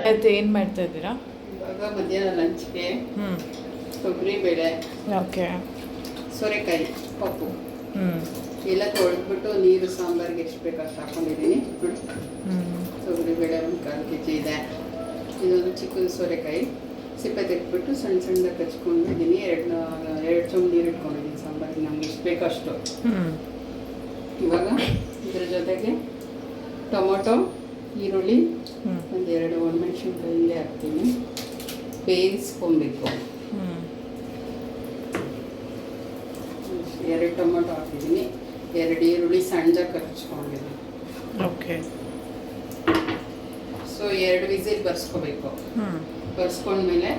ಅದು ಏನು ಮಾಡ್ತಾ ಇದ್ದೀರಾ? ಇವಾಗ ಮಧ್ಯಾಹ್ನ ಲಂಚ್ಗೆ ತೊಗರಿಬೇಳೆ, ಓಕೆ, ಸೋರೆಕಾಯಿ, ಪಪ್ಪು ಎಲ್ಲ ತೊಳೆದ್ಬಿಟ್ಟು ನೀರು ಸಾಂಬಾರಿಗೆ ಎಷ್ಟು ಬೇಕು ಅಷ್ಟು ಹಾಕೊಂಡಿದ್ದೀನಿ. ತೊಗರಿಬೇಳೆ 1 ಕಾಲು kg ಇದೆ. ಇದೊಂದು ಚಿಕ್ಕ ಸೋರೆಕಾಯಿ ಸಿಪ್ಪೆ ತೆಗೆದ್ಬಿಟ್ಟು ಸಣ್ಣ ಸಣ್ಣದಾಗಿ ಕಚ್ಕೊಂಡಿದ್ದೀನಿ. 2 ಚಮಚ ನೀರು ಇಟ್ಕೊಂಡಿದ್ದೀನಿ ಸಾಂಬಾರಿಗೆ ನಮ್ಗೆ ಎಷ್ಟು ಬೇಕೋ ಅಷ್ಟು. ಇವಾಗ ಇದ್ರ ಜೊತೆಗೆ ಟೊಮೊಟೊ, ಈರುಳ್ಳಿ, ಒಂದೆರಡು ಒಣಮೆಣಸಿನ್ಕಾಯಿ ಇಲ್ಲೇ ಹಾಕ್ತೀನಿ. ಬೇಯಿಸ್ಕೊಬೇಕು. 2 ಟೊಮೊಟೊ ಹಾಕಿದ್ದೀನಿ, 2 ಈರುಳ್ಳಿ ಸಣ್ಣದಾಗಿ ಕಚ್ಕೊಂಡಿದ್ದೀನಿ. ಓಕೆ. ಸೊ 2 ವಿಸಿಲ್ ಬರ್ಸ್ಕೋಬೇಕು. ಬರ್ಸ್ಕೊಂಡ್ಮೇಲೆ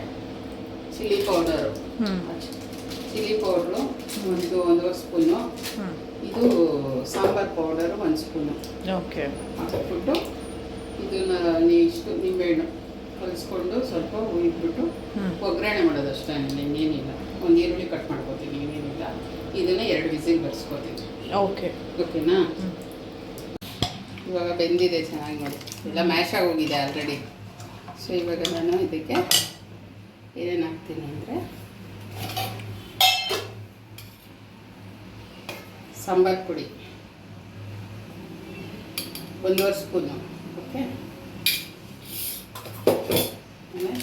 ಚಿಲ್ಲಿ ಪೌಡರು, ಒಂದು ಸ್ಪೂನು, ಇದು ಸಾಂಬಾರ್ ಪೌಡರು 1 ಸ್ಪೂನು ಓಕೆ ಹಾಕ್ಬಿಟ್ಟು ಇದನ್ನ ಇಷ್ಟು ನಿಂಬೆಹಣ್ಣು ಕಲಿಸ್ಕೊಂಡು ಸ್ವಲ್ಪ ಹುಯ್ದ್ಬಿಟ್ಟು ಒಗ್ಗರಣೆ ಮಾಡೋದು ಅಷ್ಟೇ. ಇನ್ನೇನಿಲ್ಲ. 1 ಈರುಳ್ಳಿ ಕಟ್ ಮಾಡ್ಕೋತೀನಿ, ಇನ್ನೇನಿಲ್ಲ. ಇದನ್ನ 2 ವಿಸಿಲ್ ಬರ್ಸ್ಕೋತೀನಿ. ಓಕೆ, ಓಕೆನಾ? ಇವಾಗ ಬೆಂದಿದೆ ಚೆನ್ನಾಗಿ ನೋಡಿ, ಎಲ್ಲ ಮ್ಯಾಶ್ ಆಗೋಗಿದೆ ಆಲ್ರೆಡಿ. ಸೊ ಇವಾಗ ನಾನು ಇದಕ್ಕೆ ಏನೇನು ಹಾಕ್ತೀನಿ ಅಂದರೆ ಸಾಂಬಾರು ಪುಡಿ 1.5 ಸ್ಪೂನು. ಓಕೆ, ಆಮೇಲೆ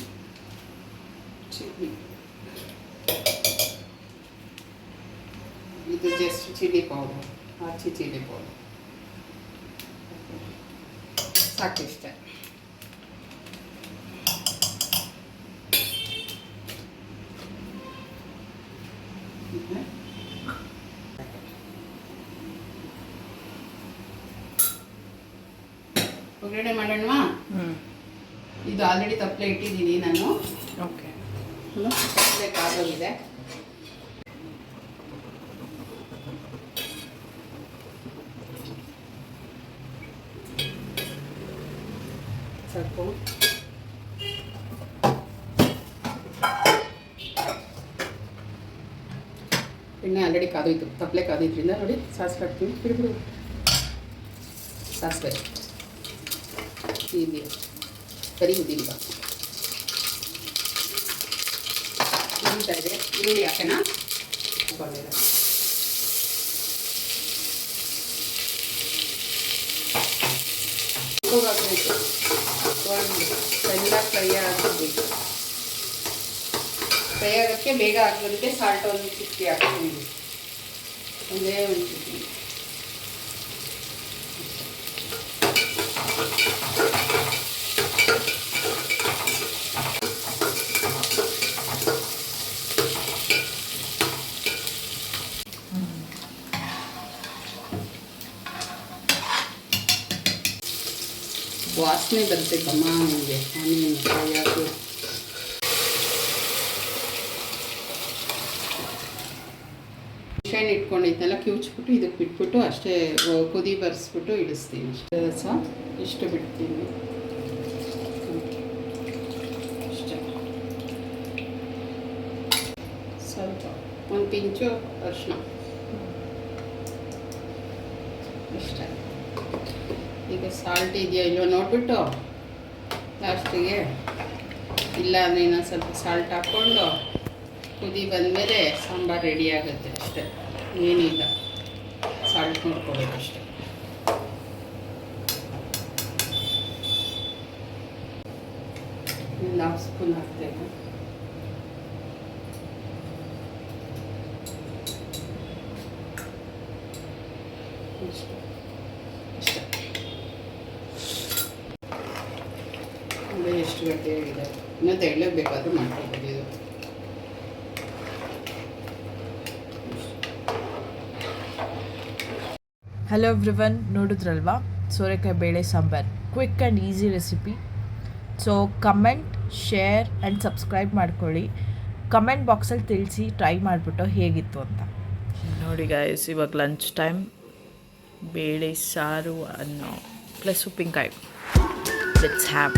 ಚಿಲ್ಲಿ, ಇದು ಜಸ್ಟ್ ಚಿಲ್ಲಿ ಪೌಡರ್, ಆಚಿ ಚಿಲ್ಲಿ ಪೌಡರ್ ಸಾಕಿಷ್ಟೆ. ಒಗ್ಗರಣೆ ಮಾಡೋಣವಾ? ಇದು ಆಲ್ರೆಡಿ ತಪ್ಪಲೆ ಇಟ್ಟಿದ್ದೀನಿ ನಾನು. ಓಕೆ, ತಪ್ಪಲೆ ಕಾಗೋಗಿದೆ. ಸ್ವಲ್ಪ ಎಣ್ಣೆ ಆಲ್ರೆಡಿ ಕಾದೋಯ್ತು, ತಪ್ಪಲೆ ಕಾದಿದ್ರಿಂದ ನೋಡಿ ಸಾಸಿವೆ ಹಾಕ್ತೀನಿ. ಬಿಡು ಸಾಸಿವೆ ಇದೆ, ಕರಿ ಉದ್ದಿಲ್ಲ ಉರಿತಾ ಇದೆ. ಈರುಳ್ಳಿ ಹಾಕೋಣ. ಹಾಕಬೇಕು, ಚೆನ್ನಾಗಿ ಫ್ರೈ ಆಗಬೇಕು. ಫ್ರೈ ಆಗೋಕ್ಕೆ ಬೇಗ ಹಾಕೋದಕ್ಕೆ ಸಾಲ್ಟ್ 1 ಚಿಟಿಕೆ ಹಾಕ್ತೀನಿ, ಒಂದೇ 1 ಚಿಟಿಕೆ. ವಾಸನೆ ಬರುತ್ತೆ ಕಮ್ಮ ನನಗೆ. ಆನಿಯನ್ ಫ್ರೈ ಹಾಕಿ ಶೈನ್ ಇಟ್ಕೊಂಡಿದ್ದೆಲ್ಲ ಕಿವುಚ್ಬಿಟ್ಟು ಇದಕ್ಕೆ ಬಿಟ್ಬಿಟ್ಟು ಅಷ್ಟೇ ಕುದಿ ಬರ್ಸ್ಬಿಟ್ಟು ಇಡಿಸ್ತೀನಿ. ಅಷ್ಟೇ ರಸ ಇಷ್ಟು ಬಿಡ್ತೀನಿ ಅಷ್ಟೇ. ಸ್ವಲ್ಪ 1 ಪಿಂಚು ಅರಿಶಿನ ಅಷ್ಟೇ. ಈಗ ಸಾಲ್ಟ್ ಇದೆಯಾ ಇಲ್ಲೋ ನೋಡಿಬಿಟ್ಟು ಲಾಸ್ಟಿಗೆ, ಇಲ್ಲ ಅಂದರೆ ಇನ್ನೊಂದು ಸ್ವಲ್ಪ ಸಾಲ್ಟ್ ಹಾಕ್ಕೊಂಡು ಕುದಿ ಬಂದಮೇಲೆ ಸಾಂಬಾರು ರೆಡಿ ಆಗುತ್ತೆ ಅಷ್ಟೇ. ಏನಿಲ್ಲ, ಸಾಲ್ಟ್ ನೋಡ್ಕೋಬೇಕು ಅಷ್ಟೇ. ಒಂದು 1/2 ಸ್ಪೂನ್ ಹಾಕ್ತೇನೆ. ಅಷ್ಟೇ ಎಷ್ಟು ಗಟ್ಟಿಯಾಗಿದೆ. ಇನ್ನೂ ತೆಳ್ಳಗೆ ಬೇಕಾದರೂ ಮಾಡ್ಕೊಬೋದು. ಇದು ಹಲೋ ಎವ್ರಿವನ್, ನೋಡಿದ್ರಲ್ವಾ ಸೋರೆಕಾಯಿ ಬೇಳೆ sambar, quick and easy recipe. So comment, share and subscribe ಮಾಡ್ಕೊಳ್ಳಿ. ಕಮೆಂಟ್ ಬಾಕ್ಸಲ್ಲಿ ತಿಳಿಸಿ ಟ್ರೈ ಮಾಡಿಬಿಟ್ಟು ಹೇಗಿತ್ತು ಅಂತ. ನೋಡಿ ಗಾಯ್ಸ್, ಇವಾಗ ಲಂಚ್ ಟೈಮ್. ಬೇಳೆ ಸಾರು, ಅನ್ನ ಪ್ಲಸ್ ಉಪ್ಪಿನಕಾಯಿ. Let's have.